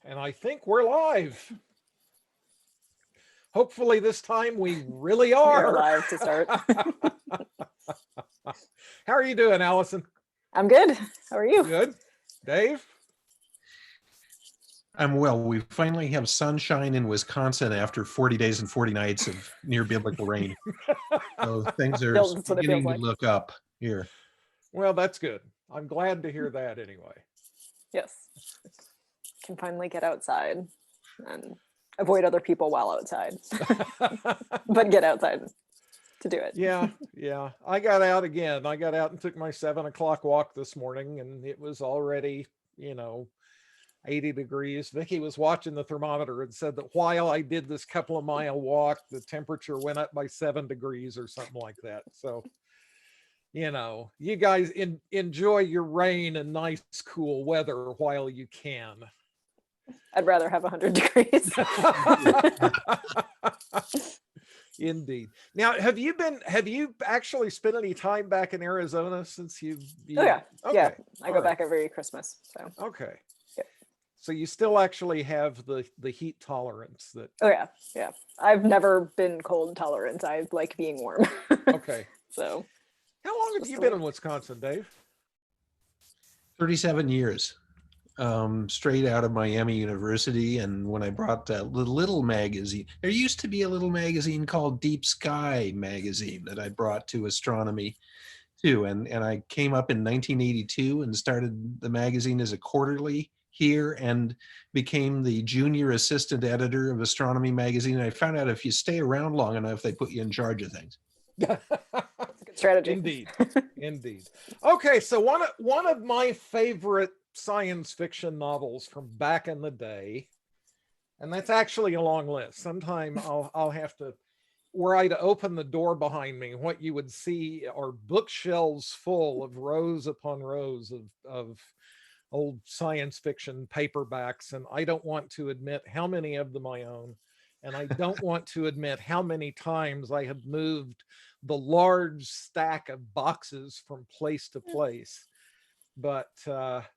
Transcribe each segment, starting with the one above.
And I think we're live. Hopefully this time we really are. You're live to start. How are you doing, Allison? I'm good. How are you? Good. Dave? I'm well. We finally have sunshine in Wisconsin after 40 days and 40 nights of near biblical rain. So things are That's what it feels beginning to like. look up here. Well, that's good. I'm glad to hear that anyway. Yes. Can finally get outside and avoid other people while outside, but get outside to do it. Yeah. I got out again. I got out and took my 7 o'clock walk this morning, and it was already, 80 degrees. Vicky was watching the thermometer and said that while I did this couple of mile walk, the temperature went up by 7 degrees or something like that. So, you guys enjoy your rain and nice cool weather while you can. I'd rather have 100 degrees. Indeed. Now, have you actually spent any time back in Arizona since you Oh yeah. Okay. Yeah. I go All back every Christmas. So. Okay. Yep. So you still actually have the heat tolerance that. Oh yeah. Yeah. I've never been cold tolerant. I like being warm. Okay. So. How long have you been in Wisconsin, Dave? 37 years, straight out of Miami University. And when I brought the little magazine, there used to be a little magazine called Deep Sky magazine that I brought to astronomy too. And I came up in 1982 and started the magazine as a quarterly here and became the junior assistant editor of Astronomy magazine. And I found out if you stay around long enough, they put you in charge of things. That's a good strategy. Indeed. Okay, so one of my favorite science fiction novels from back in the day, and that's actually a long list. Sometime I'll have to, were I to open the door behind me, what you would see are bookshelves full of rows upon rows of old science fiction paperbacks, and I don't want to admit how many of them I own. And I don't want to admit how many times I have moved the large stack of boxes from place to place. But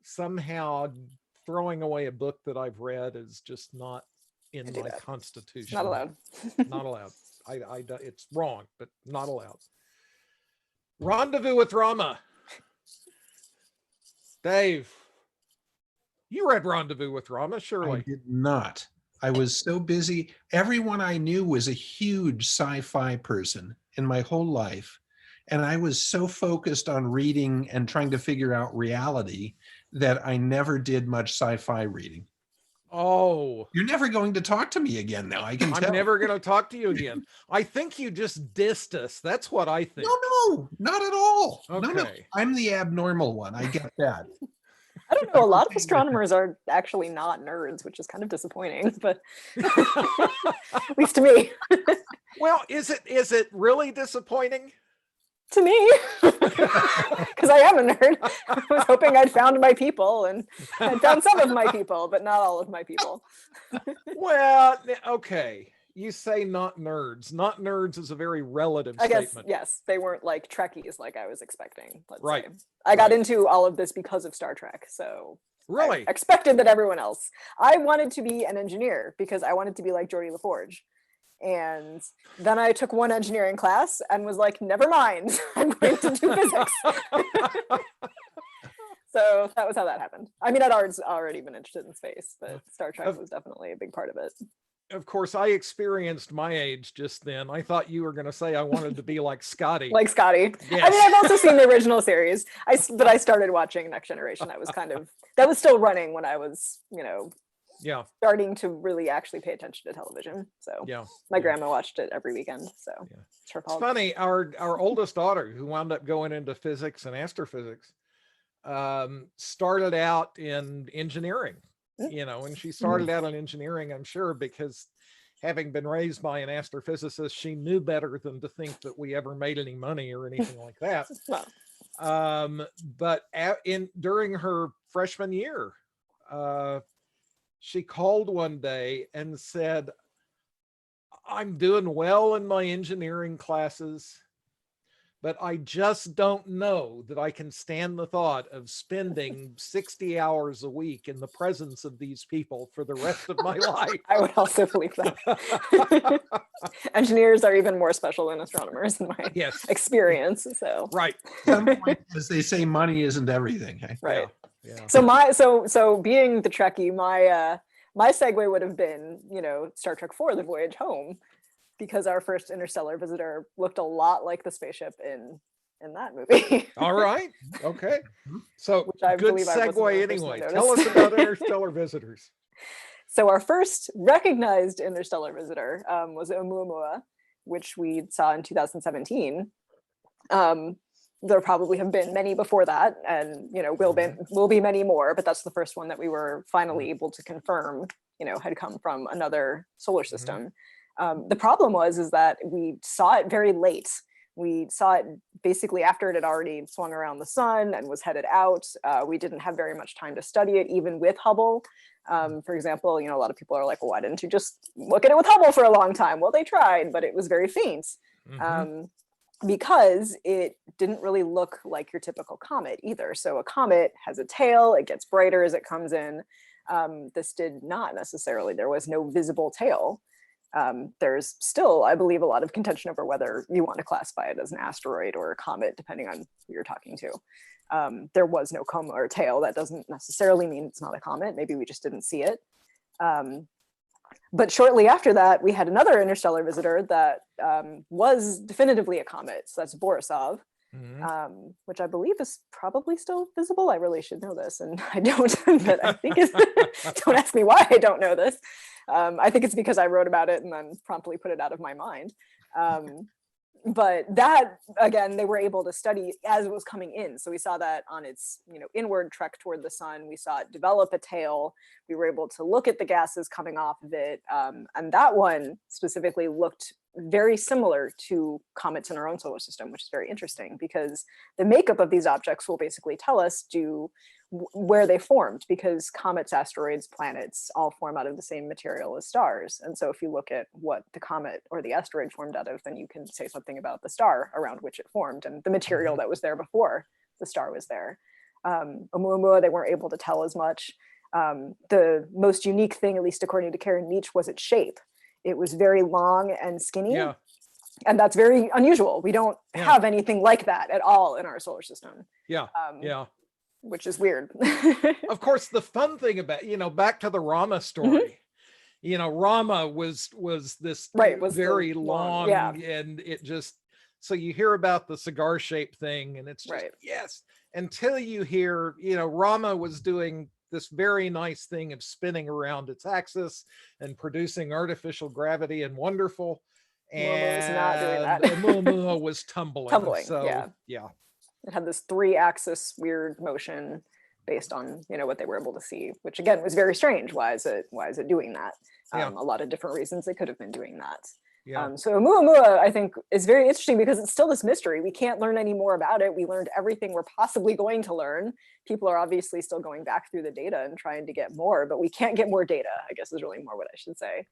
somehow throwing away a book that I've read is just not in my constitution. Not allowed. Not allowed. It's wrong, but not allowed. Rendezvous with Rama. Dave, you read Rendezvous with Rama, surely. I did not. I was so busy. Everyone I knew was a huge sci-fi person in my whole life. And I was so focused on reading and trying to figure out reality that I never did much sci-fi reading. Oh. You're never going to talk to me again now, I can tell. I'm never going to talk to you again. I think you just dissed us. That's what I think. No, not at all. Okay. No. I'm the abnormal one. I get that. I don't know. A lot of astronomers are actually not nerds, which is kind of disappointing, but at least to me. Well, is it really disappointing? To me, because I am a nerd. I was hoping I'd found my people, and I found some of my people, but not all of my people. Well, okay. You say not nerds. Not nerds is a very relative statement. I guess, yes, they weren't like Trekkies like I was expecting. Let's Right. say. I got into all of this because of Star Trek, so really I expected that everyone else. I wanted to be an engineer because I wanted to be like Geordie LaForge. And then I took one engineering class and was like, never mind, I'm going to do physics. So that was how that happened. I mean, I'd already been interested in space, but Star Trek was definitely a big part of it. Of course, I experienced my age just then. I thought you were going to say I wanted to be like Scotty. Like Scotty. Yes. I mean, I've also seen the original series, but I started watching Next Generation. That was still running when I was, starting to really actually pay attention to television. So my grandma watched it every weekend. So it's her fault. It's funny, our oldest daughter, who wound up going into physics and astrophysics, started out in engineering. And she started out in engineering, I'm sure, because having been raised by an astrophysicist, she knew better than to think that we ever made any money or anything like that. But during her freshman year, she called one day and said, I'm doing well in my engineering classes, but I just don't know that I can stand the thought of spending 60 hours a week in the presence of these people for the rest of my life. I would also believe that. Engineers are even more special than astronomers in my experience. So right. At some point, as they say, money isn't everything. Eh? Right. Yeah. So being the Trekkie, my segue would have been, Star Trek IV: The Voyage Home, because our first interstellar visitor looked a lot like the spaceship in that movie. All right. Okay. So which I good segue anyway. Tell us about interstellar visitors. So our first recognized interstellar visitor was Oumuamua, which we saw in 2017. There probably have been many before that, and will be many more, but that's the first one that we were finally able to confirm had come from another solar system. The problem is that we saw it very late. We saw it basically after it had already swung around the sun and was headed out. We didn't have very much time to study it, even with Hubble. For example, a lot of people are like, well, why didn't you just look at it with Hubble for a long time? Well, they tried, but it was very faint. Because it didn't really look like your typical comet either. So a comet has a tail, it gets brighter as it comes in. This did not necessarily. There was no visible tail. There's still, I believe, a lot of contention over whether you want to classify it as an asteroid or a comet, depending on who you're talking to. There was no coma or tail. That doesn't necessarily mean it's not a comet. Maybe we just didn't see it. But shortly after that, we had another interstellar visitor that was definitively a comet. So that's Borisov, which I believe is probably still visible. I really should know this, and I don't. But I think don't ask me why I don't know this. I think it's because I wrote about it and then promptly put it out of my mind. But that, again, they were able to study as it was coming in. So we saw that on its inward trek toward the sun. We saw it develop a tail. We were able to look at the gases coming off of it. And that one specifically looked very similar to comets in our own solar system, which is very interesting because the makeup of these objects will basically tell us where they formed, because comets, asteroids, planets all form out of the same material as stars. And so if you look at what the comet or the asteroid formed out of, then you can say something about the star around which it formed and the material that was there before the star was there. Oumuamua, they weren't able to tell as much. The most unique thing, at least according to Karen Meach, was its shape. It was very long and skinny. Yeah. And that's very unusual. We don't have anything like that at all in our solar system. Yeah. Which is weird. Of course, the fun thing about, back to the Rama story, Rama was this was very long and it just, so you hear about the cigar shaped thing and it's just, yes, until you hear, Rama was doing this very nice thing of spinning around its axis and producing artificial gravity and wonderful. And Oumuamua was tumbling. So, yeah. It had this 3-axis weird motion based on, what they were able to see, which again was very strange. Why is it doing that? A lot of different reasons it could have been doing that. So Oumuamua, I think, is very interesting because it's still this mystery. We can't learn any more about it. We learned everything we're possibly going to learn. People are obviously still going back through the data and trying to get more, but we can't get more data, I guess is really more what I should say.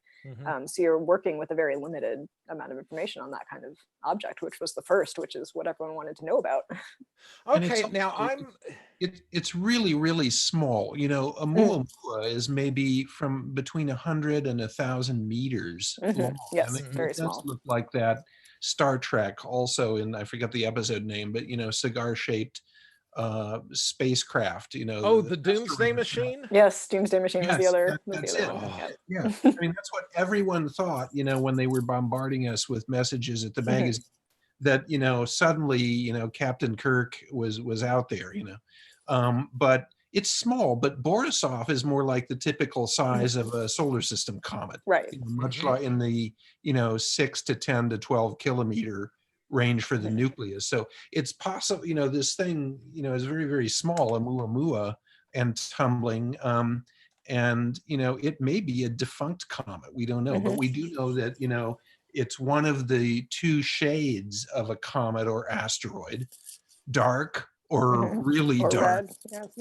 So you're working with a very limited amount of information on that kind of object, which was the first, which is what everyone wanted to know about. Okay, now it's really, really small. Oumuamua is maybe from between 100 and 1,000 meters long. Yes, very it small. does look like that Star Trek also in, I forget the episode name, but cigar-shaped spacecraft, the Doomsday Machine. Yes, Doomsday Machine was the other. That's it. Yeah, I mean that's what everyone thought, when they were bombarding us with messages at the magazine, that suddenly Captain Kirk was out there, but it's small. But Borisov is more like the typical size of a solar system comet, right? Much like in the 6 to 10 to 12 kilometer range for the nucleus. So it's possible, this thing, is very, very small, Oumuamua, and tumbling. And, it may be a defunct comet. We don't know, but we do know that, it's one of the 2 shades of a comet or asteroid, dark or really dark.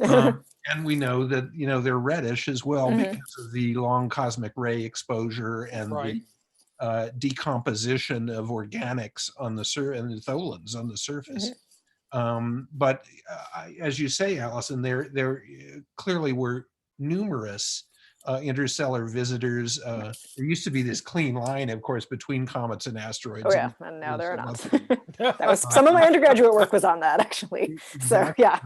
And we know that, they're reddish as well because of the long cosmic ray exposure and the decomposition of organics on the and the tholins on the surface. But as you say, Allison, there clearly were numerous interstellar visitors. There used to be this clean line, of course, between comets and asteroids. Oh yeah, and now there are not. That was some of my undergraduate work was on that, actually. Exactly. So yeah.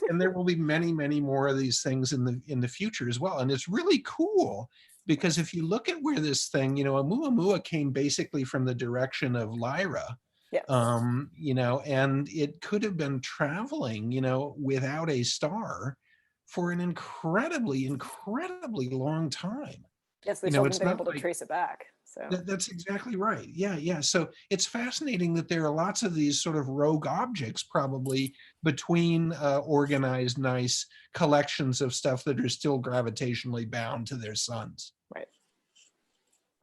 And there will be many, many more of these things in the future as well. And it's really cool because if you look at where this thing, Oumuamua came basically from the direction of Lyra. Yes. And it could have been traveling, without a star for an incredibly, incredibly long time. Yes, they've still been able to trace it back. So that's exactly right. Yeah. So it's fascinating that there are lots of these sort of rogue objects probably between organized, nice collections of stuff that are still gravitationally bound to their suns. Right.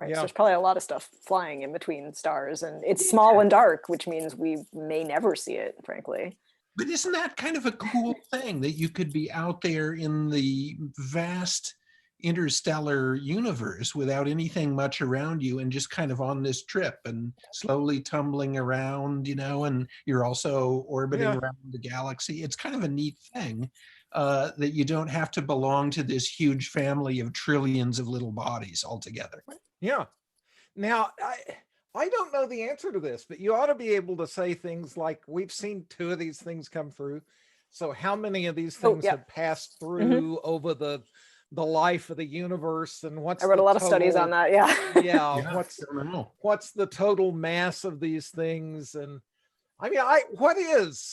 Yeah. So there's probably a lot of stuff flying in between stars, and it's small and dark, which means we may never see it, frankly. But isn't that kind of a cool thing that you could be out there in the vast interstellar universe without anything much around you and just kind of on this trip and slowly tumbling around, and you're also orbiting around the galaxy. It's kind of a neat thing that you don't have to belong to this huge family of trillions of little bodies altogether. Yeah. Now, I don't know the answer to this, but you ought to be able to say things like, we've seen 2 of these things come through. So how many of these things have passed through over the life of the universe, and what's I read a lot of studies on that. What's the total mass of these things? And I mean, what is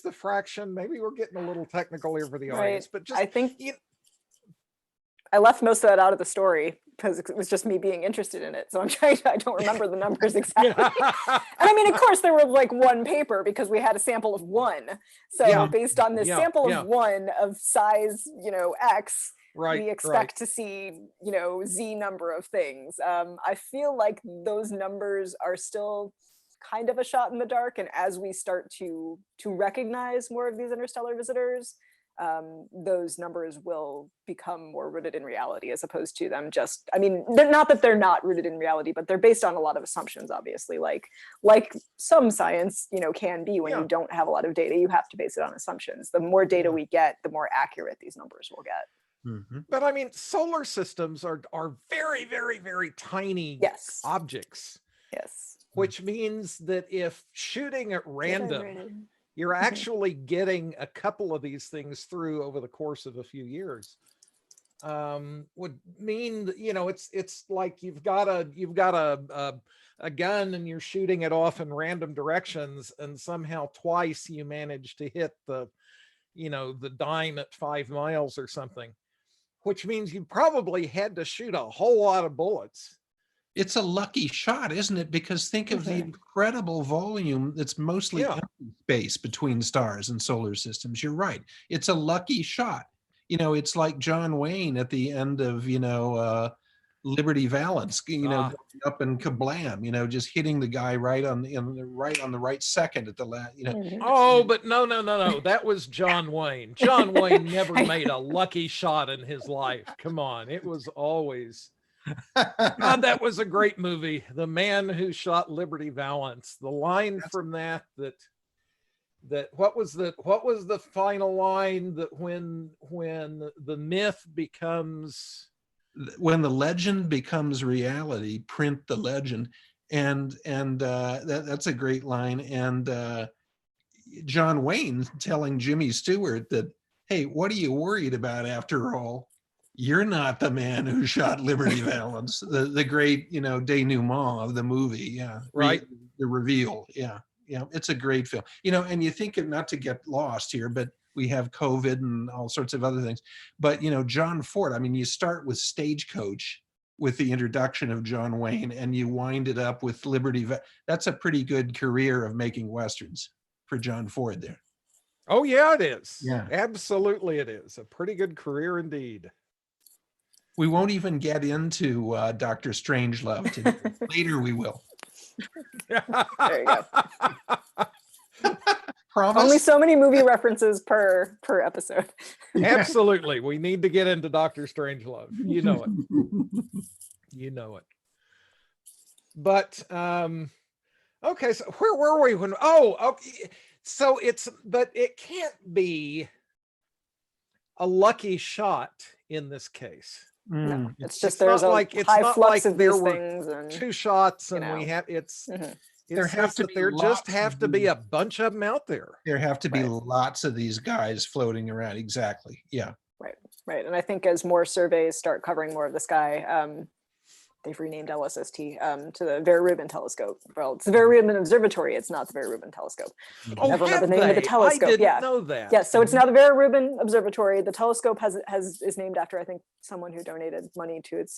the fraction? Maybe we're getting a little technical here for the audience, but just I think I left most of that out of the story because it was just me being interested in it. So I don't remember the numbers exactly. And I mean, of course, there were like 1 paper because we had a sample of 1. So based on this sample of 1 of size, X, we expect to see, Z number of things. I feel like those numbers are still kind of a shot in the dark. And as we start to recognize more of these interstellar visitors, those numbers will become more rooted in reality, as opposed to them just, I mean, they're not that they're not rooted in reality, but they're based on a lot of assumptions, obviously, like some science, can be when you don't have a lot of data. You have to base it on assumptions. The more data we get, the more accurate these numbers will get. But I mean, solar systems are very, very, very tiny objects. Yes. Which means that if shooting at random, you're actually getting a couple of these things through over the course of a few years. Would mean that, it's like you've got a gun and you're shooting it off in random directions, and somehow twice you manage to hit the dime at 5 miles or something, which means you probably had to shoot a whole lot of bullets. It's a lucky shot, isn't it? Because think of the incredible volume that's mostly empty space between stars and solar systems. You're right. It's a lucky shot. It's like John Wayne at the end of, Liberty Valance, going up and kablam, just hitting the guy right on the right second at the last, Oh, but no. That was John Wayne. John Wayne never made a lucky shot in his life. Come on. It was always... God, that was a great movie. The Man Who Shot Liberty Valance. The line from that what was the final line, that when the myth becomes, when the legend becomes reality, print the legend. And that's a great line. And John Wayne telling Jimmy Stewart that, hey, what are you worried about after all? You're not the man who shot Liberty Valance, the great, denouement of the movie. Yeah. Right. The reveal. Yeah. It's a great film, and you think of, not to get lost here, but we have COVID and all sorts of other things, but, John Ford, I mean, you start with Stagecoach with the introduction of John Wayne and you wind it up with Liberty. That's a pretty good career of making Westerns for John Ford there. Oh yeah, it is. Yeah, absolutely. It is a pretty good career indeed. We won't even get into Dr. Strangelove today. Later we will. There you go. Promise? Only so many movie references per episode. Absolutely. We need to get into Dr. Strangelove. You know it. But okay, so where were we when? Oh, okay. So but it can't be a lucky shot in this case. No, it's just It's there's not a like high flux of there these were things, and two shots you and we know. have it There have says to that be there just lots have of to be these. a bunch of them out there. There have to be Right. lots of these guys floating around. Exactly. Yeah. Right. And I think as more surveys start covering more of the sky, they've renamed LSST to the Vera Rubin telescope. Well, it's the Vera Rubin Observatory. It's not the Vera Rubin telescope. I can never remember the name of the telescope. I didn't know that. Yeah, so it's now the Vera Rubin Observatory. The telescope is named after, I think, someone who donated money to it.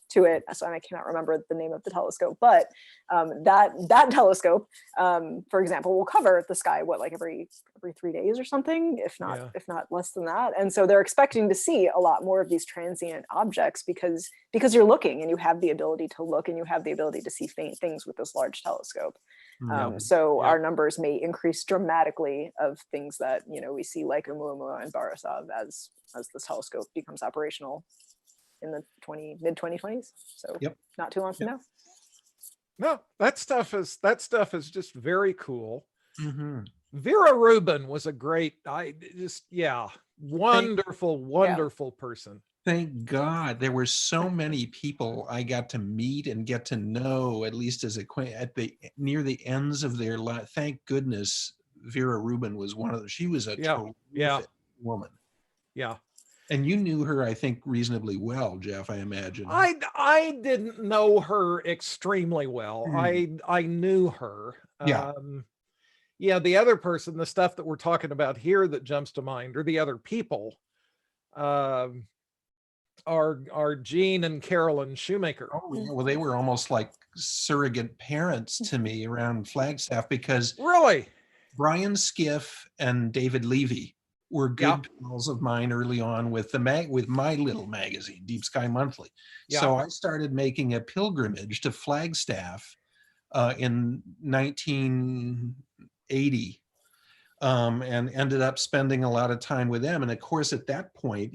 So I cannot remember the name of the telescope, but that telescope, for example, will cover the sky like every 3 days or something, if not less than that. And so they're expecting to see a lot more of these transient objects because you're looking and you have the ability to look and you have the ability to see faint things with this large telescope. So our numbers may increase dramatically of things that we see like Oumuamua and Borisov as this telescope becomes operational in the mid 2020s. So not too long from now. No, that stuff is just very cool. Vera Rubin was a great, wonderful person. Thank God there were so many people I got to meet and get to know, at least as near the ends of their life. Thank goodness Vera Rubin was one of them. She was a terrific woman. Yeah. And you knew her, I think, reasonably well, Jeff, I imagine. I didn't know her extremely well. I knew her. The other person, the stuff that we're talking about here that jumps to mind, or the other people, are Gene and Carolyn Shoemaker. Oh, yeah. Well, they were almost like surrogate parents to me around Flagstaff because really, Brian Skiff and David Levy were good pals of mine early on with with my little magazine, Deep Sky Monthly. So I started making a pilgrimage to Flagstaff in 1980. And ended up spending a lot of time with them. And of course, at that point,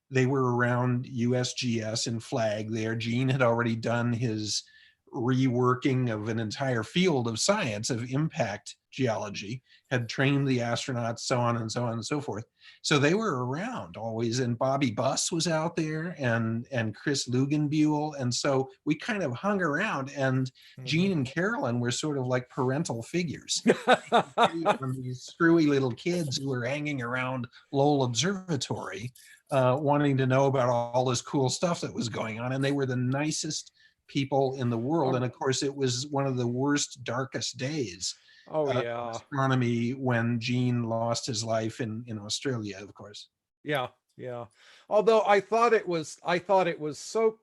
they were around USGS and Flag there. Gene had already done his reworking of an entire field of science, of impact geology, had trained the astronauts, so on and so on and so forth. So they were around always. And Bobby Buss was out there and Chris Lugenbuehl. And so we kind of hung around, and Gene and Carolyn were sort of like parental figures. These screwy little kids who were hanging around Lowell Observatory, wanting to know about all this cool stuff that was going on. And they were the nicest people in the world. And of course, it was one of the worst, darkest days astronomy when Gene lost his life in Australia, of course. Yeah. Although I thought it was so,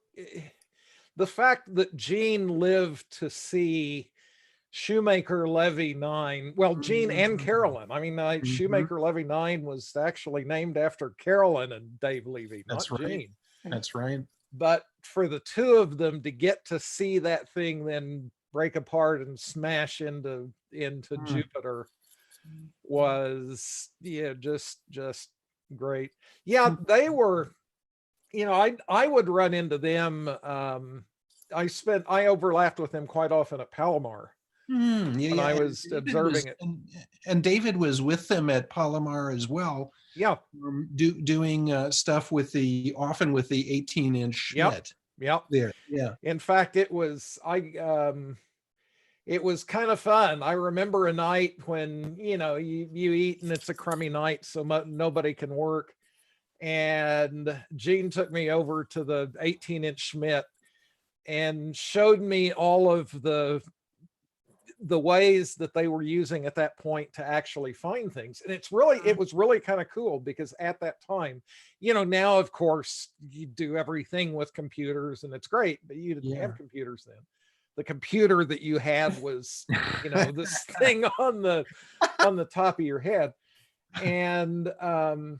the fact that Gene lived to see Shoemaker Levy 9, well, Gene and Carolyn. I mean, Shoemaker Levy 9 was actually named after Carolyn and Dave Levy, not Gene. That's right. But for the two of them to get to see that thing then break apart and smash into Jupiter was just great. Yeah, they were, I would run into them. I overlapped with them quite often at Palomar. When I was observing it. And David was with them at Palomar as well. Yeah. Doing stuff often with the 18-inch Schmidt. Yep. There. Yeah. In fact, it was kind of fun. I remember a night when, you eat and it's a crummy night, so nobody can work. And Gene took me over to the 18-inch Schmidt and showed me all of the ways that they were using at that point to actually find things. And it was really kind of cool because at that time, now of course you do everything with computers and it's great, but you didn't have computers then. The computer that you had was, this thing on the top of your head. And the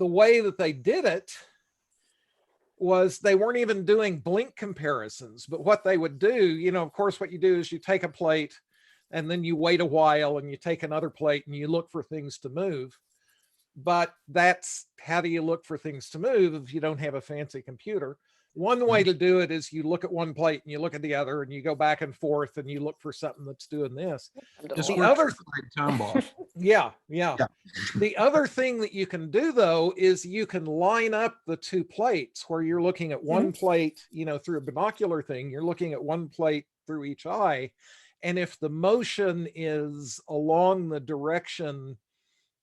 way that they did it was they weren't even doing blink comparisons, but what they would do, of course, what you do is you take a plate and then you wait a while and you take another plate and you look for things to move. But how do you look for things to move if you don't have a fancy computer? one way to do it is you look at one plate and you look at the other and you go back and forth and you look for something that's doing this. Just the other Tombaugh. Yeah. The other thing that you can do though is you can line up the two plates where you're looking at one plate, through a binocular thing, you're looking at one plate through each eye. And if the motion is along the direction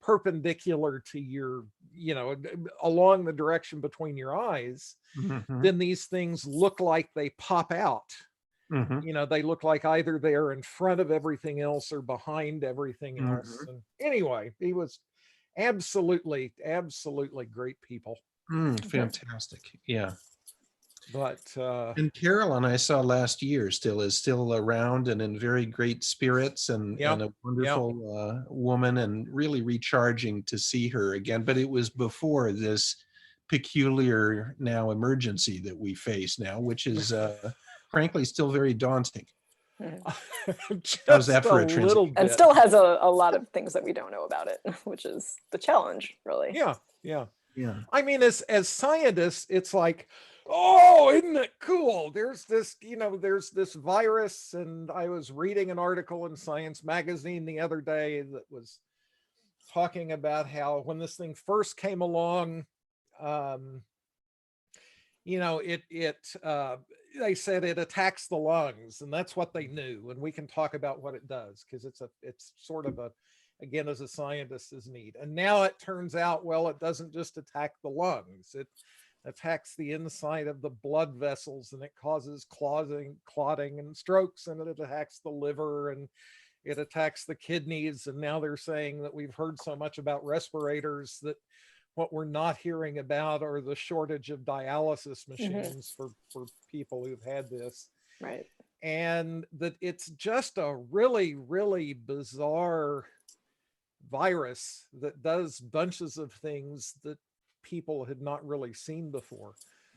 perpendicular to your, along the direction between your eyes, then these things look like they pop out. They look like either they're in front of everything else or behind everything else. And anyway, he was absolutely great people. Fantastic. Yeah. But and Carolyn, I saw last year, is still around and in very great spirits, and a wonderful woman, and really recharging to see her again. But it was before this peculiar now emergency that we face now, which is frankly still very daunting. How's that for a transition? And still has a lot of things that we don't know about it, which is the challenge, really. Yeah. I mean, as scientists, it's like, oh, isn't it cool? There's this virus, and I was reading an article in Science magazine the other day that was talking about how when this thing first came along, they said it attacks the lungs, and that's what they knew. And we can talk about what it does, because it's sort of again, as a scientist, is neat. And now it turns out, well, it doesn't just attack the lungs. It attacks the inside of the blood vessels, and it causes clotting and strokes, and it attacks the liver, and it attacks the kidneys. And now they're saying that we've heard so much about respirators that what we're not hearing about are the shortage of dialysis machines for people who've had this. Right. And that it's just a really, really bizarre virus that does bunches of things that people had not really seen before.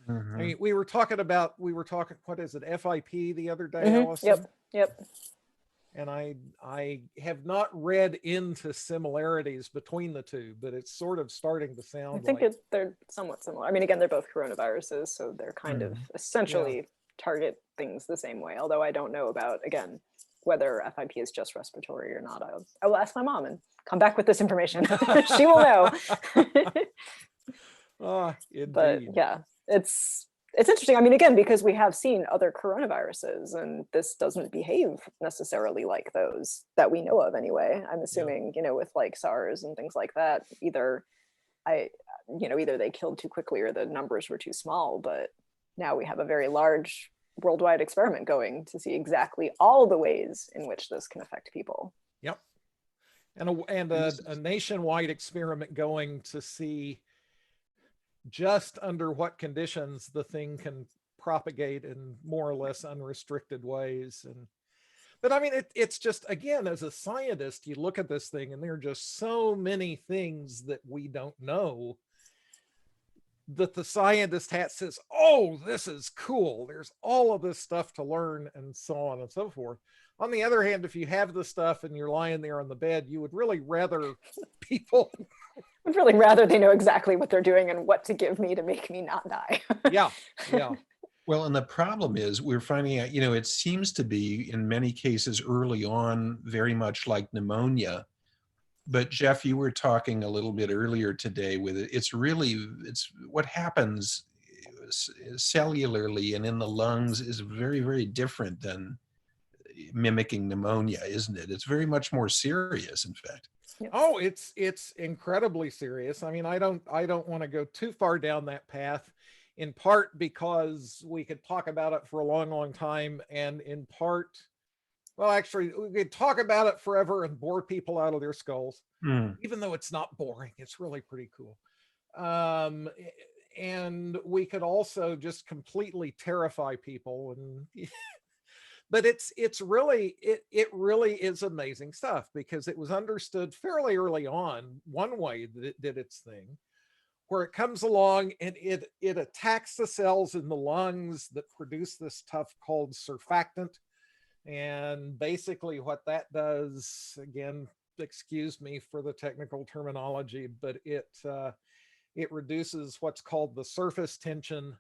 I mean, we were talking, what is it, FIP the other day, Allison? Yep. And I have not read into similarities between the two, but it's sort of starting to sound I think they're somewhat similar. I mean, again, they're both coronaviruses, so they're kind of essentially target things the same way. Although I don't know about, again, whether FIP is just respiratory or not. I will ask my mom and come back with this information. She will know. But yeah, it's interesting. I mean, again, because we have seen other coronaviruses, and this doesn't behave necessarily like those that we know of anyway. I'm assuming, with like SARS and things like that, either they killed too quickly or the numbers were too small. But now we have a very large worldwide experiment going to see exactly all the ways in which this can affect people. Yep. And a nationwide experiment going to see just under what conditions the thing can propagate in more or less unrestricted ways. But I mean, it's just, again, as a scientist, you look at this thing and there are just so many things that we don't know, that the scientist hat says, oh, this is cool. There's all of this stuff to learn, and so on and so forth. On the other hand, if you have the stuff and you're lying there on the bed, you would really rather people... I'd really rather they know exactly what they're doing and what to give me to make me not die. Yeah. Well, and the problem is we're finding out, it seems to be in many cases early on very much like pneumonia. But Jeff, you were talking a little bit earlier today with it. It's what happens cellularly and in the lungs is very, very different than mimicking pneumonia, isn't it? It's very much more serious, in fact. Oh, it's incredibly serious. I mean, I don't want to go too far down that path, in part because we could talk about it for a long, long time, and in part, well, actually, we could talk about it forever and bore people out of their skulls. Even though it's not boring, it's really pretty cool. And we could also just completely terrify people, and but it really is amazing stuff, because it was understood fairly early on one way that it did its thing, where it comes along and it attacks the cells in the lungs that produce this stuff called surfactant. And basically what that does, again, excuse me for the technical terminology, but it reduces what's called the surface tension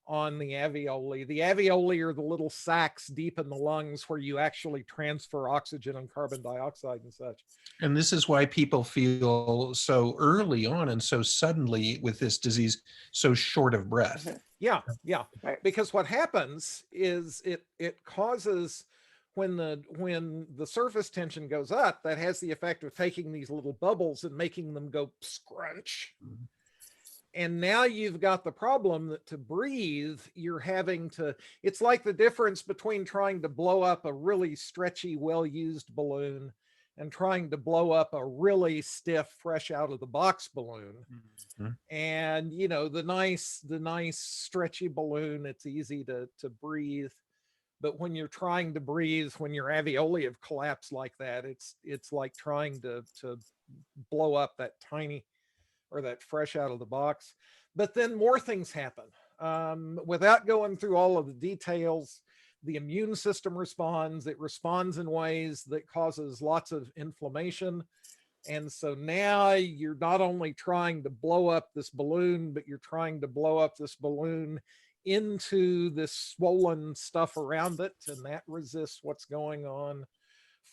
on the alveoli. The alveoli are the little sacs deep in the lungs where you actually transfer oxygen and carbon dioxide and such. And this is why people feel so early on and so suddenly with this disease, so short of breath. Yeah, yeah. Right. Because what happens is it causes, when the surface tension goes up, that has the effect of taking these little bubbles and making them go scrunch. Mm-hmm. And now you've got the problem that to breathe, you're having to, it's like the difference between trying to blow up a really stretchy, well-used balloon and trying to blow up a really stiff, fresh out of the box balloon. Mm-hmm. And, you know, the nice stretchy balloon, it's easy to breathe. But when you're trying to breathe, when your alveoli have collapsed like that, it's like trying to blow up that tiny, or that fresh out of the box. But then more things happen. Without going through all of the details, the immune system responds. It responds in ways that causes lots of inflammation. And so now you're not only trying to blow up this balloon, but you're trying to blow up this balloon into this swollen stuff around it, and that resists what's going on.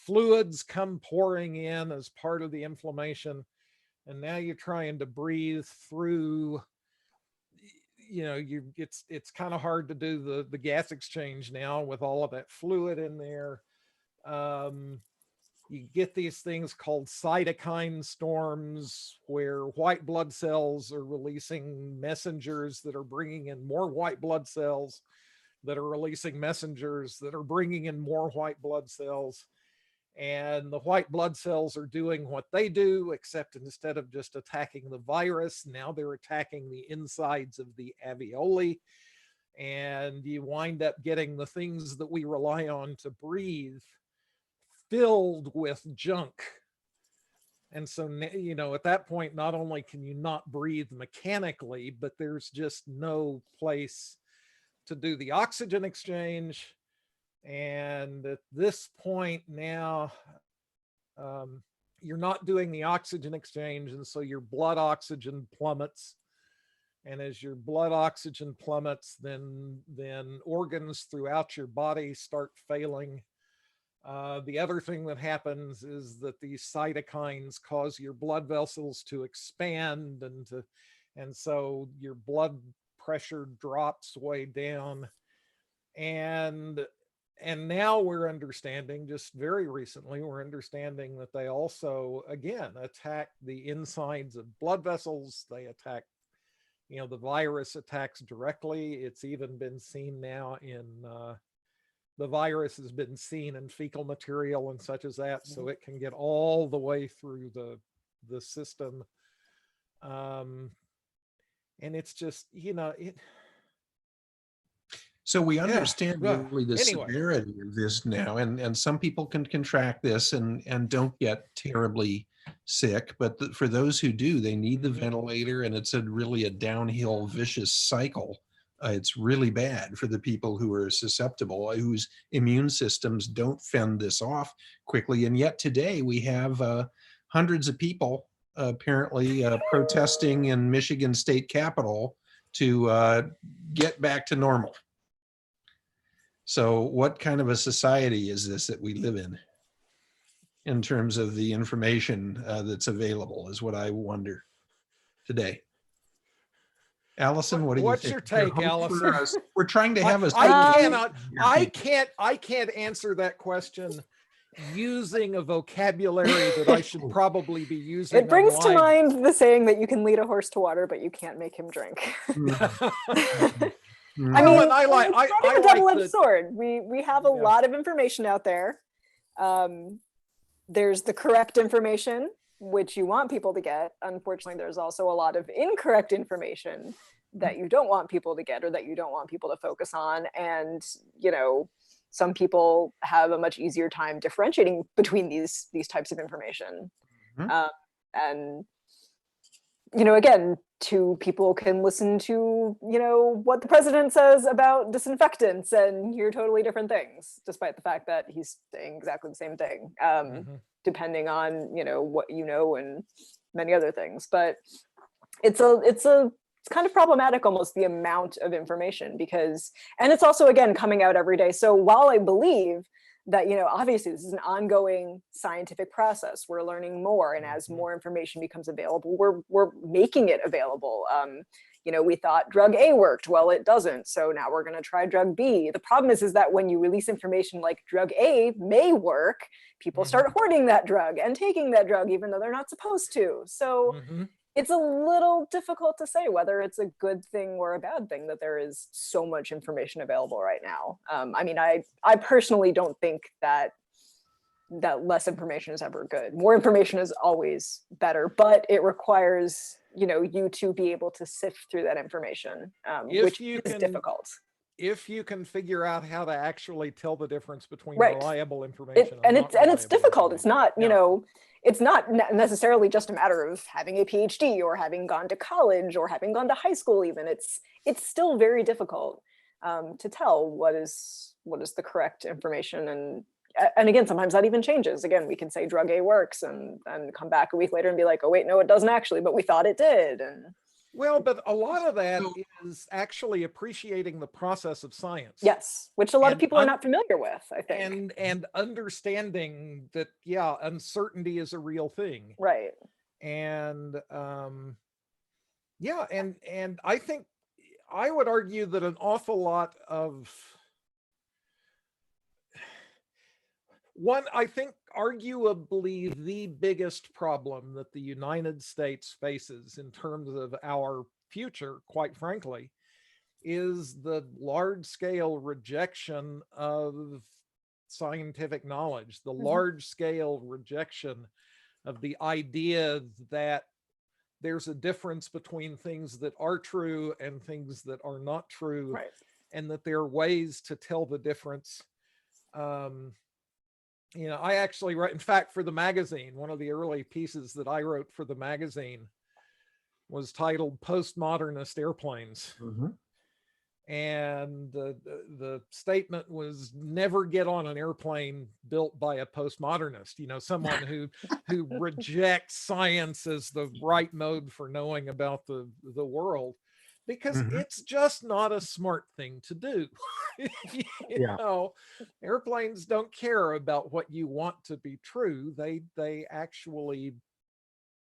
Fluids come pouring in as part of the inflammation. And now you're trying to breathe through, you know, it's kind of hard to do the gas exchange now with all of that fluid in there. You get these things called cytokine storms, where white blood cells are releasing messengers that are bringing in more white blood cells, that are releasing messengers that are bringing in more white blood cells. And the white blood cells are doing what they do, except instead of just attacking the virus, now they're attacking the insides of the alveoli. And you wind up getting the things that we rely on to breathe filled with junk. And so, you know, at that point, not only can you not breathe mechanically, but there's just no place to do the oxygen exchange. And at this point now, you're not doing the oxygen exchange, and so your blood oxygen plummets. And as your blood oxygen plummets, then organs throughout your body start failing. The other thing that happens is that these cytokines cause your blood vessels to expand, and so your blood pressure drops way down. And now we're understanding, just very recently, we're understanding that they also, again, attack the insides of blood vessels. They attack, you know, the virus attacks directly. It's even been seen now the virus has been seen in fecal material and such as that. So it can get all the way through the system. And it's just, you know, So we understand really the severity of this now, and some people can contract this and don't get terribly sick, but for those who do, they need the ventilator, and it's really a downhill vicious cycle. It's really bad for the people who are susceptible, whose immune systems don't fend this off quickly. And yet today we have hundreds of people apparently protesting in Michigan State Capitol to get back to normal. So what kind of a society is this that we live in terms of the information that's available, is what I wonder today. Allison, what do you think? What's your take, Allison? We're trying to have a... I can't answer that question using a vocabulary that I should probably be using. It brings to mind the saying that you can lead a horse to water, but you can't make him drink. I mean, it's a double-edged sword. We have a lot of information out there. There's the correct information, which you want people to get. Unfortunately, there's also a lot of incorrect information that you don't want people to get, or that you don't want people to focus on. And, you know, some people have a much easier time differentiating between these types of information. And, you know, again, two people can listen to, you know, what the president says about disinfectants and hear totally different things, despite the fact that he's saying exactly the same thing, depending on, you know, what you know, and many other things. But it's a it's kind of problematic, almost, the amount of information, because, and it's also, again, coming out every day. So while I believe that, obviously this is an ongoing scientific process, we're learning more, and as more information becomes available, we're making it available. We thought drug A worked, well, it doesn't, so now we're going to try drug B. The problem is that when you release information like drug A may work, people start hoarding that drug and taking that drug even though they're not supposed to. So it's a little difficult to say whether it's a good thing or a bad thing that there is so much information available right now. I personally don't think that less information is ever good. More information is always better, but it requires you to be able to sift through that information, which is difficult. If you can figure out how to actually tell the difference between reliable information and it's difficult. It's not it's not necessarily just a matter of having a PhD or having gone to college or having gone to high school even. It's still very difficult to tell what is the correct information. And again, sometimes that even changes. Again, we can say drug A works and come back a week later and be like, oh wait, no, it doesn't actually, but we thought it did. And well, but a lot of that is actually appreciating the process of science. Yes, which a lot of people are not familiar with, I think. And understanding that, uncertainty is a real thing. Right. And and I think I would argue that an awful lot of I think arguably the biggest problem that the United States faces in terms of our future, quite frankly, is the large-scale rejection of scientific knowledge, the large-scale rejection of the idea that there's a difference between things that are true and things that are not true, and that there are ways to tell the difference. I actually wrote, in fact, for the magazine, one of the early pieces that I wrote for the magazine was titled Postmodernist Airplanes. And the statement was, never get on an airplane built by a postmodernist, someone who rejects science as the right mode for knowing about the world, because it's just not a smart thing to do. Airplanes don't care about what you want to be true. They actually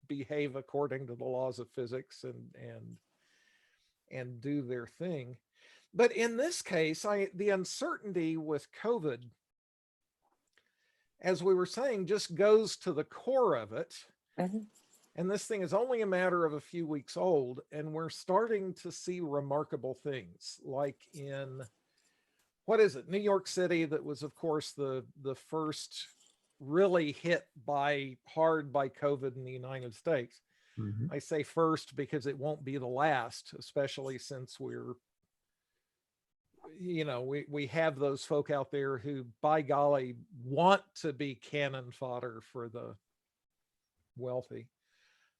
behave according to the laws of physics and do their thing. But in this case, the uncertainty with COVID, as we were saying, just goes to the core of it. And this thing is only a matter of a few weeks old, and we're starting to see remarkable things, like in, New York City, that was, of course, the first really hit hard by COVID in the United States. I say first because it won't be the last, especially since we're, we have those folk out there who, by golly, want to be cannon fodder for the wealthy.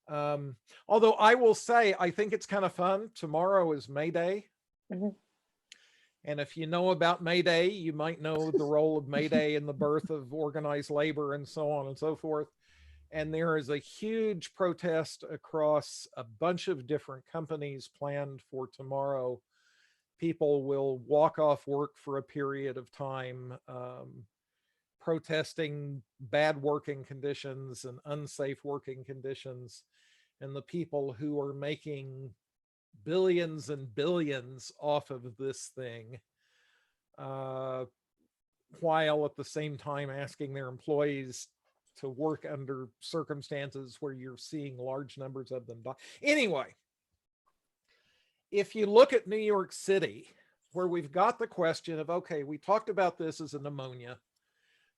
Although I will say, I think it's kind of fun. Tomorrow is May Day. And if you know about May Day, you might know the role of May Day in the birth of organized labor and so on and so forth. And there is a huge protest across a bunch of different companies planned for tomorrow. People will walk off work for a period of time, protesting bad working conditions and unsafe working conditions, and the people who are making billions and billions off of this thing, while at the same time asking their employees to work under circumstances where you're seeing large numbers of them die. Anyway, if you look at New York City, where we've got the question of, okay, we talked about this as a pneumonia.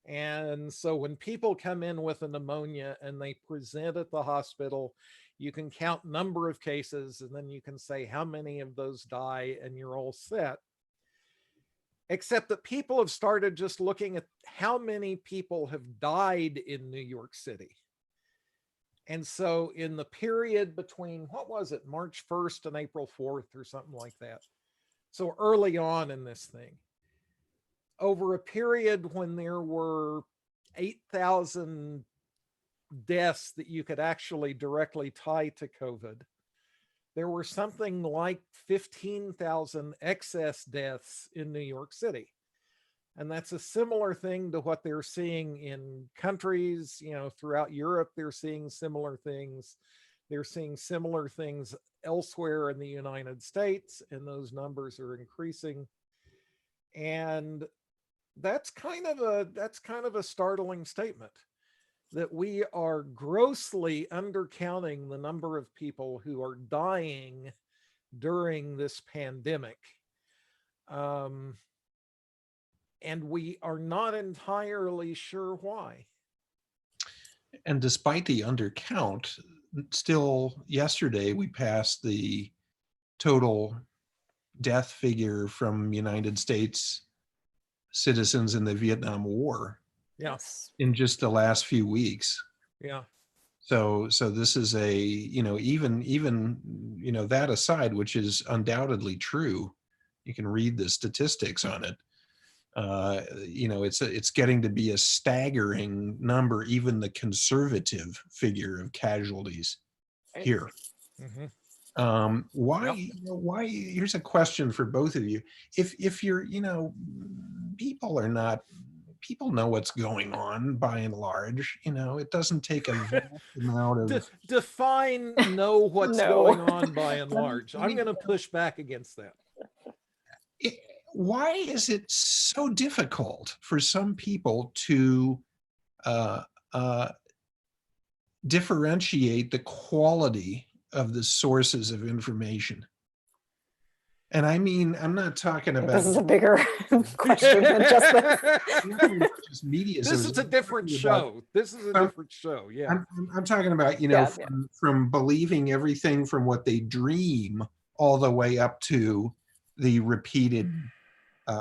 And so when people come in with a pneumonia and they present at the hospital, you can count number of cases, and then you can say how many of those die, and you're all set. Except that people have started just looking at how many people have died in New York City. And so in the period between, what was it, March 1st and April 4th or something like that. So early on in this thing, over a period when there were 8,000 deaths that you could actually directly tie to COVID, there were something like 15,000 excess deaths in New York City. And that's a similar thing to what they're seeing in countries, throughout Europe. They're seeing similar things. They're seeing similar things elsewhere in the United States, and those numbers are increasing. And that's kind of a startling statement, that we are grossly undercounting the number of people who are dying during this pandemic. And we are not entirely sure why. And despite the undercount, still yesterday we passed the total death figure from United States citizens in the Vietnam War. Yes. In just the last few weeks. Yeah. So this is a, even that aside, which is undoubtedly true, you can read the statistics on it. It's getting to be a staggering number, even the conservative figure of casualties here. Mm-hmm. Why? Here's a question for both of you. If you're, people know what's going on by and large. It doesn't take a vast amount of define know what's going on by and large. I'm going to push back against that. Why is it so difficult for some people to differentiate the quality of the sources of information? And I mean, I'm not talking about. This is a bigger question than just just media. This is a different show. This is a different show. Yeah. I'm talking about, from believing everything from what they dream all the way up to the repeated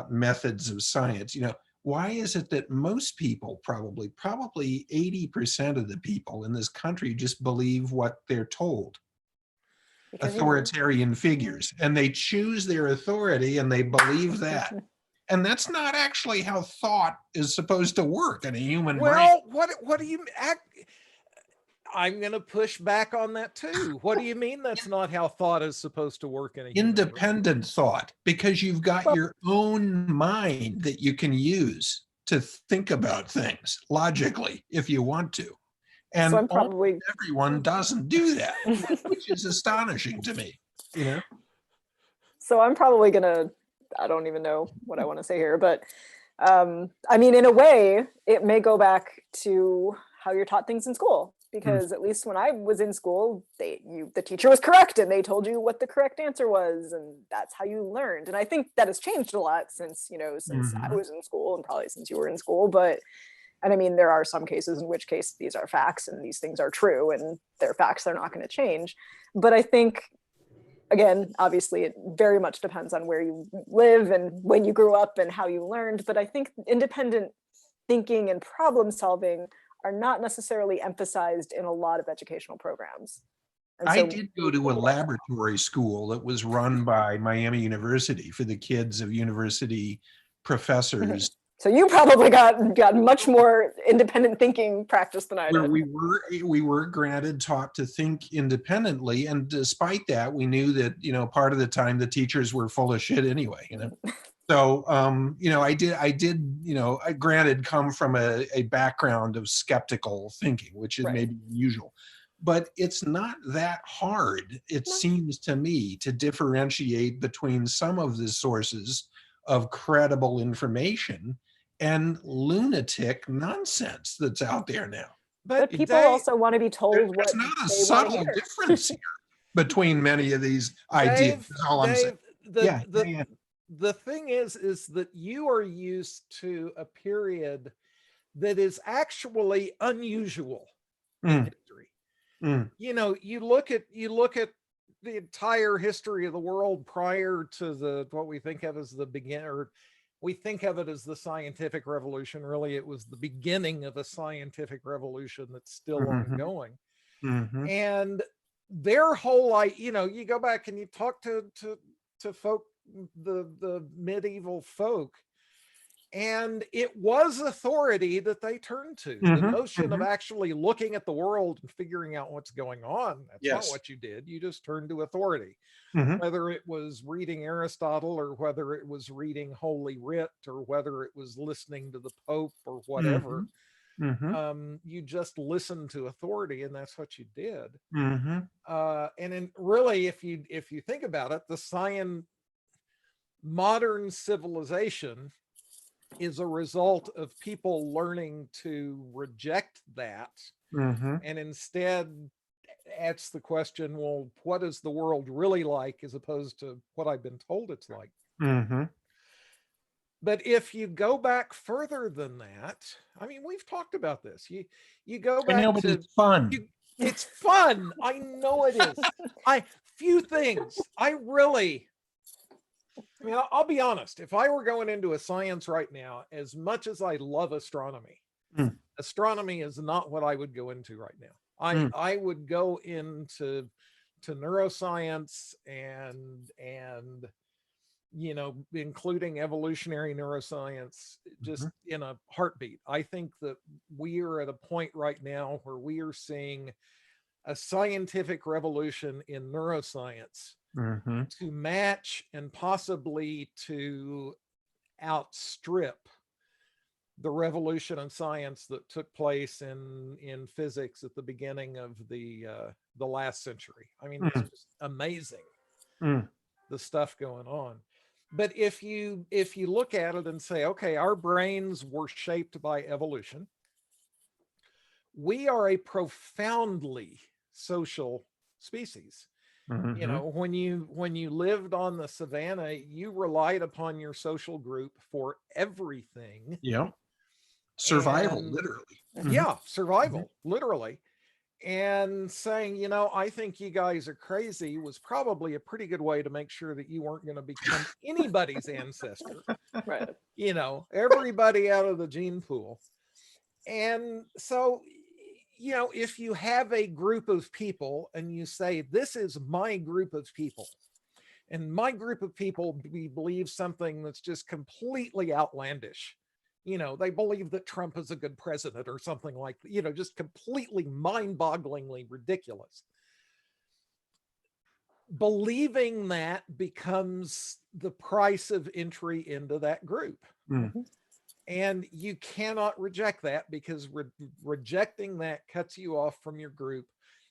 methods of science. Why is it that most people, probably 80% of the people in this country, just believe what they're told? Authoritarian figures, and they choose their authority and they believe that. And that's not actually how thought is supposed to work in a human brain. What do you I'm going to push back on that too. What do you mean that's not how thought is supposed to work in a human brain? Independent thought, because you've got your own mind that you can use to think about things logically if you want to. And so everyone doesn't do that, which is astonishing to me, So I'm probably I don't even know what I want to say here, but I mean, in a way, it may go back to how you're taught things in school, because at least when I was in school, the teacher was correct and they told you what the correct answer was, and that's how you learned. And I think that has changed a lot since I was in school, and probably since you were in school, and I mean, there are some cases in which case these are facts and these things are true and they're facts, they're not going to change. But I think, again, obviously it very much depends on where you live and when you grew up and how you learned. But I think independent thinking and problem solving are not necessarily emphasized in a lot of educational programs. I did go to a laboratory school that was run by Miami University for the kids of university professors. So you probably got much more independent thinking practice than I did. We were taught to think independently, and despite that, we knew that part of the time the teachers were full of shit anyway. So I granted come from a background of skeptical thinking, which is maybe unusual, but it's not that hard. It seems to me to differentiate between some of the sources of credible information and lunatic nonsense that's out there now. But people also want to be told what there's not a subtle difference here between many of these ideas. The thing is that you are used to a period that is actually unusual in history. You look at the entire history of the world prior to what we think of as the beginner. We think of it as the scientific revolution. Really, it was the beginning of a scientific revolution that's still ongoing. And their whole, you go back and you talk to folk, the medieval folk, And it was authority that they turned to. The notion of actually looking at the world and figuring out what's going on, that's not what you did. You just turned to authority. Whether it was reading Aristotle, or whether it was reading Holy Writ, or whether it was listening to the Pope or whatever, you just listened to authority, and that's what you did. Really, if you think about it, the modern civilization is a result of people learning to reject that, and instead asks the question, well, what is the world really like, as opposed to what I've been told it's like. But if you go back further than that, I mean, we've talked about this. You go back to it's fun. It's fun. I know it is. Few things. I mean, I'll be honest. If I were going into a science right now, as much as I love astronomy, astronomy is not what I would go into right now. I would go into neuroscience and including evolutionary neuroscience, just in a heartbeat. I think that we are at a point right now where we are seeing a scientific revolution in neuroscience to match and possibly to outstrip the revolution in science that took place in physics at the beginning of the last century. I mean, it's just amazing, the stuff going on. But if you look at it and say, okay, our brains were shaped by evolution, we are a profoundly social species. When you lived on the savannah, you relied upon your social group for everything. Survival, literally. Yeah, survival, literally. And saying, I think you guys are crazy was probably a pretty good way to make sure that you weren't going to become anybody's ancestor. Right. Everybody out of the gene pool. And so, if you have a group of people and you say, this is my group of people, and my group of people believe something that's just completely outlandish. They believe that Trump is a good president or something like, just completely mind-bogglingly ridiculous. Believing that becomes the price of entry into that group. And you cannot reject that, because rejecting that cuts you off from your group,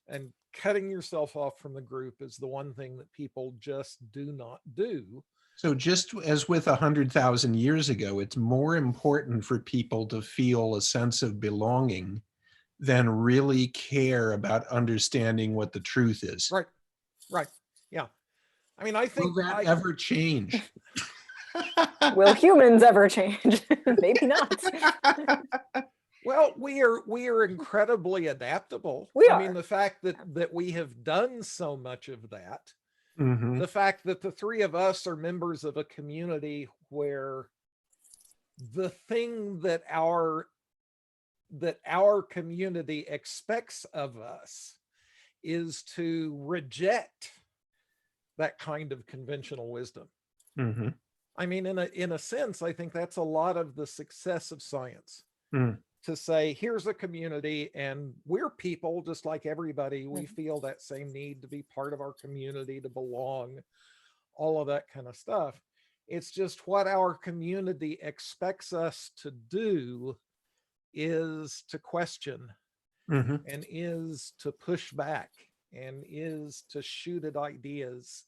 and cutting yourself off from the group is the one thing that people just do not do. So just as with 100,000 years ago, it's more important for people to feel a sense of belonging than really care about understanding what the truth is. Right. Yeah. I mean, I think... Will that ever change? Will humans ever change? Maybe not. Well, we are incredibly adaptable. We are. I mean, the fact that we have done so much of that, the fact that the three of us are members of a community where the thing that our community expects of us is to reject that kind of conventional wisdom. I mean, in a sense, I think that's a lot of the success of science. To say, here's a community, and we're people just like everybody. We feel that same need to be part of our community, to belong, all of that kind of stuff. It's just what our community expects us to do is to question, and is to push back, and is to shoot at ideas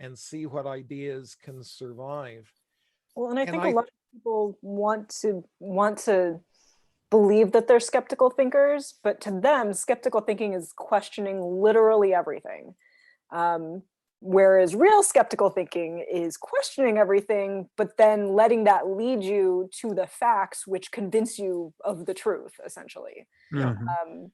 and see what ideas can survive. Well, and I think a lot of people want to believe that they're skeptical thinkers, but to them, skeptical thinking is questioning literally everything. Whereas real skeptical thinking is questioning everything, but then letting that lead you to the facts which convince you of the truth, essentially. And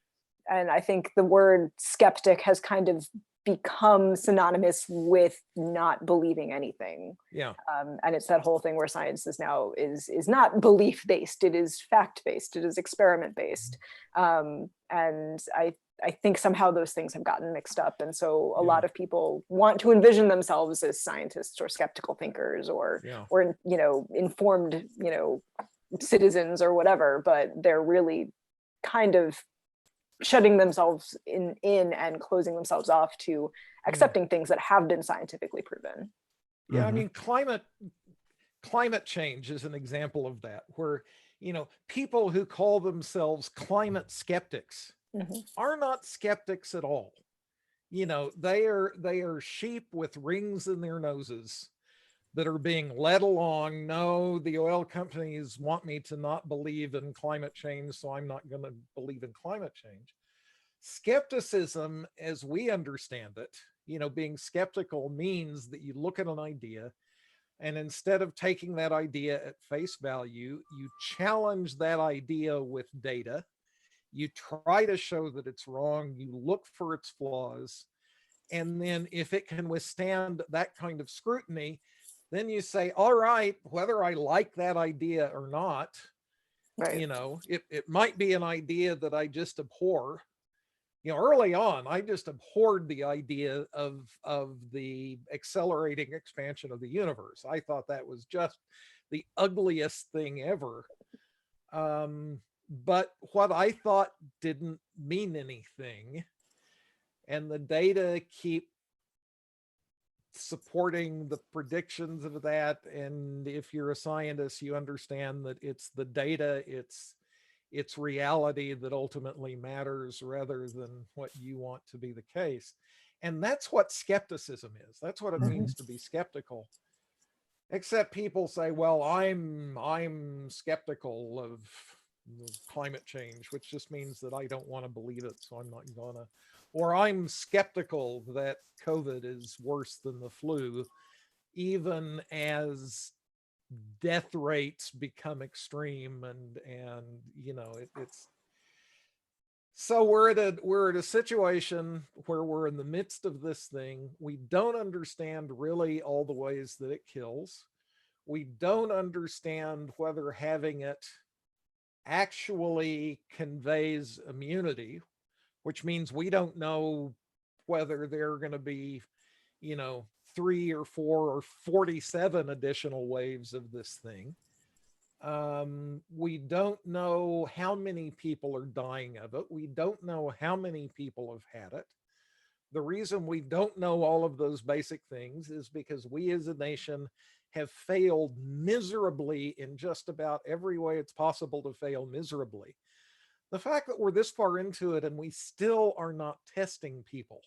I think the word skeptic has kind of become synonymous with not believing anything. And it's that whole thing where science is now is not belief based, it is fact based, it is experiment based. And I I think somehow those things have gotten mixed up. And so a lot of people want to envision themselves as scientists or skeptical thinkers or, you know, informed, you know, citizens or whatever, but they're really kind of shutting themselves in and closing themselves off to accepting things that have been scientifically proven. Yeah, I mean, climate change is an example of that, where, you know, people who call themselves climate skeptics are not skeptics at all. You know, they are sheep with rings in their noses that are being led along. No, the oil companies want me to not believe in climate change, so I'm not going to believe in climate change. Skepticism, as we understand it, you know, being skeptical means that you look at an idea, and instead of taking that idea at face value, you challenge that idea with data. You try to show that it's wrong. You look for its flaws. And then if it can withstand that kind of scrutiny, then you say, all right, whether I like that idea or not, you know, it might be an idea that I just abhor. You know, early on, I just abhorred the idea of the accelerating expansion of the universe. I thought that was just the ugliest thing ever. But what I thought didn't mean anything. And the data keep supporting the predictions of that. And if you're a scientist, you understand that it's the data, it's reality that ultimately matters rather than what you want to be the case. And that's what skepticism is. That's what it means to be skeptical. Except people say, well, I'm skeptical of climate change, which just means that I don't want to believe it, so I'm not gonna. Or I'm skeptical that COVID is worse than the flu, even as death rates become extreme, and you know, it's so we're at a situation where we're in the midst of this thing. We don't understand really all the ways that it kills. We don't understand whether having it actually conveys immunity, which means we don't know whether there are going to be, you know, 3 or 4 or 47 additional waves of this thing. We don't know how many people are dying of it. We don't know how many people have had it. The reason we don't know all of those basic things is because we as a nation have failed miserably in just about every way it's possible to fail miserably. The fact that we're this far into it and we still are not testing people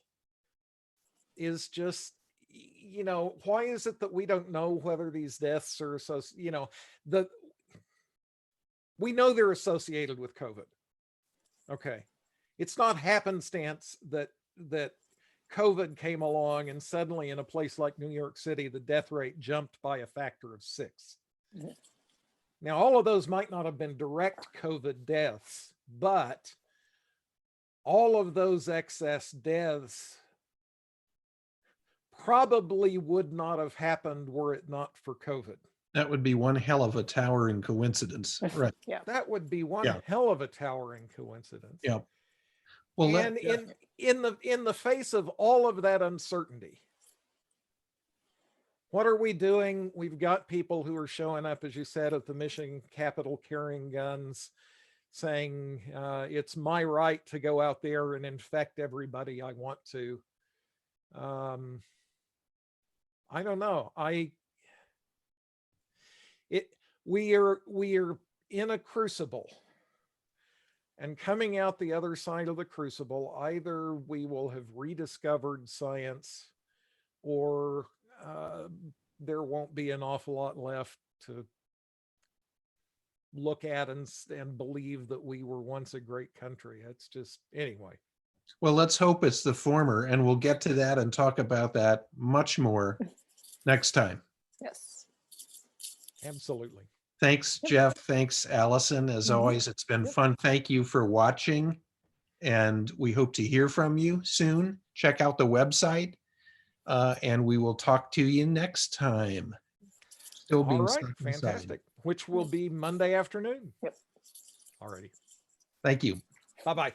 is just, you know, why is it that we don't know whether these deaths are you know, we know they're associated with COVID. Okay. It's not happenstance that COVID came along and suddenly in a place like New York City, the death rate jumped by a factor of 6. Now, all of those might not have been direct COVID deaths, but all of those excess deaths probably would not have happened were it not for COVID. That would be one hell of a towering coincidence. Right. Yeah. That would be one hell of a towering coincidence. Yeah. Well, and in the face of all of that uncertainty, what are we doing? We've got people who are showing up, as you said, at the mission capitol carrying guns, saying it's my right to go out there and infect everybody I want to. I don't know. We are in a crucible, and coming out the other side of the crucible, either we will have rediscovered science, or there won't be an awful lot left to look at and believe that we were once a great country. It's just, anyway. Well, let's hope it's the former, and we'll get to that and talk about that much more next time. Yes. Absolutely. Thanks, Jeff. Thanks, Allison. As always, it's been fun. Thank you for watching, and we hope to hear from you soon. Check out the website, and we will talk to you next time. Still being all right, fantastic. Which will be Monday afternoon. Yep. Alrighty. Thank you. Bye-bye.